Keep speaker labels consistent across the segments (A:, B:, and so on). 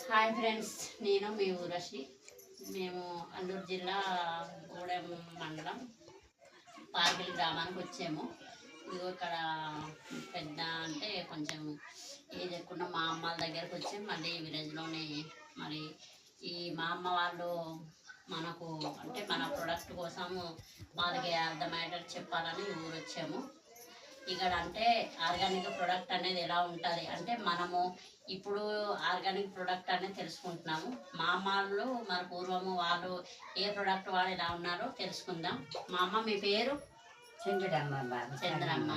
A: Hi friends, నేను మీ ఊరషి. మేము అల్లూరు జిల్లా గూడెం మండలం పార్కిల్ గ్రామానికి వచ్చాము. ఇదిగో ఇక్కడ పెద్ద అంటే కొంచెం ఏజ్ ఎక్కువ మా అమ్మ దగ్గరకు వచ్చి మళ్ళీ విలేజ్లోనే మరి ఈ మా అమ్మ వాళ్ళు మనకు అంటే మన ప్రొడక్ట్ కోసము వాళ్ళకి అర్థమయ్యేటట్టు చెప్పాలని ఊరు వచ్చాము. ఇక్కడ అంటే ఆర్గానిక్ ప్రొడక్ట్ అనేది ఎలా ఉంటుంది అంటే మనము ఇప్పుడు ఆర్గానిక్ ప్రొడక్ట్ అనేది తెలుసుకుంటున్నాము. మా అమ్మలు మన పూర్వము వాళ్ళు ఏ ప్రొడక్ట్ వాడు ఎలా ఉన్నారో తెలుసుకుందాం. మా అమ్మ మీ పేరు?
B: చంద్రమ్మ.
A: చంద్రమ్మ.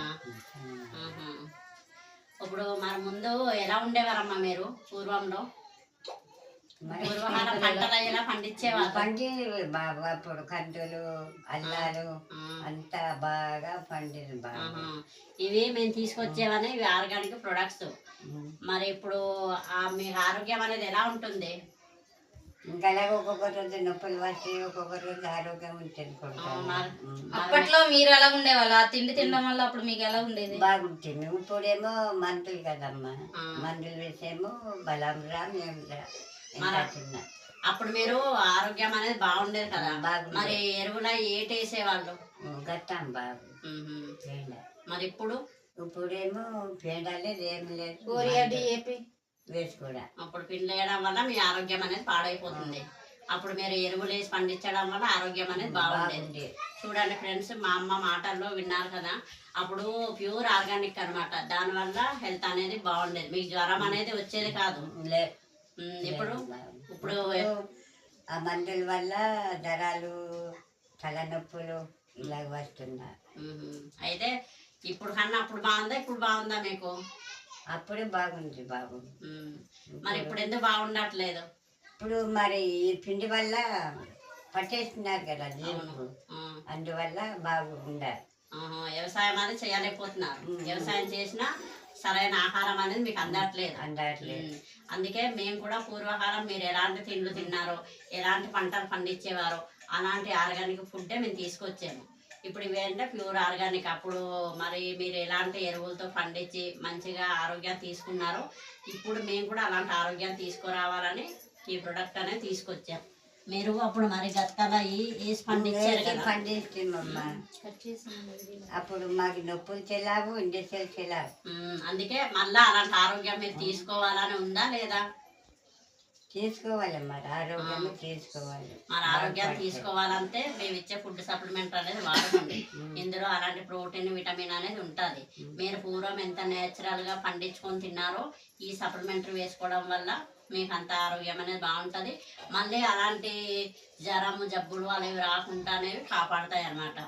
A: ఇప్పుడు మన ముందు ఎలా ఉండేవారమ్మా మీరు పూర్వంలో? పూర్వకాల పంటలు ఎలా పండించేవారు?
B: బాగా అప్పుడు కందులు అల్లాలు అంతా బాగా పండిన బాగా.
A: ఇవి మేము తీసుకొచ్చేవని ఇవి ఆర్గానిక్ ప్రొడక్ట్స్. మరి ఇప్పుడు మీకు ఆరోగ్యం అనేది ఎలా ఉంటుంది?
B: ఇంకా అలాగే ఒక్కొక్క రోజు నొప్పులు వచ్చి ఒక్కొక్క రోజు ఆరోగ్యం ఉంటుంది.
C: అప్పట్లో మీరు ఎలా ఉండేవాళ్ళు? ఆ తిండి తినడం వల్ల అప్పుడు మీకు ఎలా ఉండేది?
B: బాగుంటుంది. ఇప్పుడేమో మందులు కదమ్మా, మందులు వేసేమో బలం రా మేము తిన్నా.
A: అప్పుడు మీరు ఆరోగ్యం అనేది బాగుండేది కదా. మరి ఎరువుల ఏటేసేవాళ్ళు?
B: గట్టాం బాగు.
A: మరి
B: ఇప్పుడేమో పేడాలే ఏం లేదు వేసుకోవడం.
A: అప్పుడు పిండి వేయడం వల్ల మీ ఆరోగ్యం అనేది పాడైపోతుంది. అప్పుడు మీరు ఎరువులు వేసి పండించడం వల్ల ఆరోగ్యం అనేది బాగుండేది. చూడండి ఫ్రెండ్స్, మా అమ్మ మాటల్లో విన్నారు కదా. అప్పుడు ప్యూర్ ఆర్గానిక్ అనమాట. దానివల్ల హెల్త్ అనేది బాగుండేది. మీకు జ్వరం అనేది వచ్చేది కాదు. ఇప్పుడు
B: ఆ మందుల వల్ల జ్వరాలు తలనొప్పులు ఇలా వస్తున్నారు.
A: అయితే ఇప్పుడు కన్నా అప్పుడు బాగుందా ఇప్పుడు బాగుందా మీకు?
B: అప్పుడే బాగుంది బాబు.
A: మరి ఇప్పుడు ఎందుకు బాగుండట్లేదు?
B: ఇప్పుడు మరి ఈ పిండి వల్ల పట్టేస్తున్నారు కదా జీవులు, అందువల్ల బాగుండాలి.
A: వ్యవసాయం అనేది చేయలేకపోతున్నారు. వ్యవసాయం చేసినా సరైన ఆహారం అనేది మీకు అందట్లేదు. అందుకే మేము కూడా పూర్వకాలం మీరు ఎలాంటి తిండ్లు తిన్నారో, ఎలాంటి పంటలు పండించేవారో అలాంటి ఆర్గానిక్ ఫుడ్డే మేము తీసుకొచ్చాము. ఇప్పుడు ఇవేంటే ప్యూర్ ఆర్గానిక్. అప్పుడు మరి మీరు ఎలాంటి ఎరువులతో పండించి మంచిగా ఆరోగ్యాన్ని తీసుకున్నారో ఇప్పుడు మేము కూడా అలాంటి ఆరోగ్యాన్ని తీసుకురావాలని ఈ ప్రొడక్ట్ అనేది తీసుకొచ్చాం. మీరు అప్పుడు మరి గత్తల వేసి పండించారు కదా.
B: పండిస్తామమ్మా. అప్పుడు మాకు నొప్పులు చెల్లావు, ఇంజక్షన్లు చెల్లావు.
A: అందుకే మళ్ళా అలాంటి ఆరోగ్యం మీరు తీసుకోవాలని ఉందా లేదా?
B: తీసుకోవాలి మరి ఆరోగ్యం తీసుకోవాలి.
A: మరి ఆరోగ్యం తీసుకోవాలంటే మేము ఇచ్చే ఫుడ్ సప్లిమెంట్ అనేది వాడకండి. ఇందులో అలాంటి ప్రోటీన్ విటమిన్ అనేది ఉంటుంది. మీరు పూర్వం ఎంత నేచురల్గా పండించుకొని తిన్నారో ఈ సప్లిమెంటరీ వేసుకోవడం వల్ల మీకు అంత ఆరోగ్యం అనేది బాగుంటుంది. మళ్ళీ అలాంటి జ్వరము జబ్బులు అనేవి రాకుండా అనేవి కాపాడుతాయి అన్నమాట.